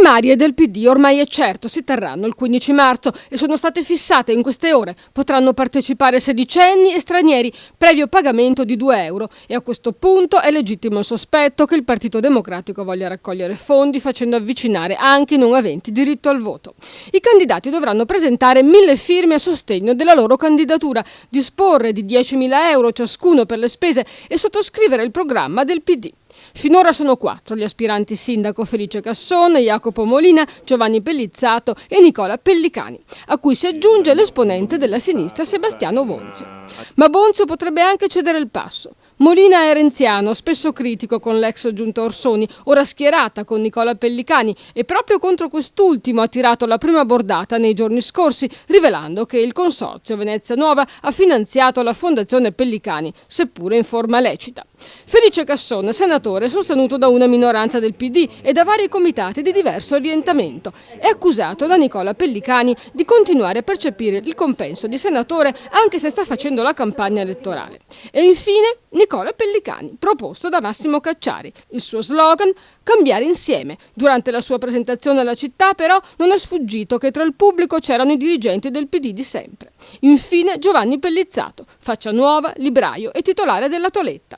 primarie del PD ormai è certo si terranno il 15 marzo e sono state fissate in queste ore. Potranno partecipare sedicenni e stranieri previo pagamento di 2 euro e a questo punto è legittimo il sospetto che il Partito Democratico voglia raccogliere fondi facendo avvicinare anche i non aventi diritto al voto. I candidati dovranno presentare 1.000 firme a sostegno della loro candidatura, disporre di 10.000 euro ciascuno per le spese e sottoscrivere il programma del PD. Finora sono 4 gli aspiranti sindaco: Felice Casson, Jacopo Molina, Giovanni Pellizzato e Nicola Pellicani, a cui si aggiunge l'esponente della sinistra Sebastiano Bonzio. Ma Bonzio potrebbe anche cedere il passo. Molina è renziano, spesso critico con l'ex giunta Orsoni, ora schierata con Nicola Pellicani, e proprio contro quest'ultimo ha tirato la prima bordata nei giorni scorsi, rivelando che il consorzio Venezia Nuova ha finanziato la Fondazione Pellicani, seppure in forma lecita. Felice Casson, senatore sostenuto da una minoranza del PD e da vari comitati di diverso orientamento, è accusato da Nicola Pellicani di continuare a percepire il compenso di senatore anche se sta facendo la campagna elettorale. E infine Nicola Pellicani, proposto da Massimo Cacciari. Il suo slogan: cambiare insieme. Durante la sua presentazione alla città, però, non è sfuggito che tra il pubblico c'erano i dirigenti del PD di sempre. Infine Giovanni Pellizzato, faccia nuova, libraio e titolare della Toletta.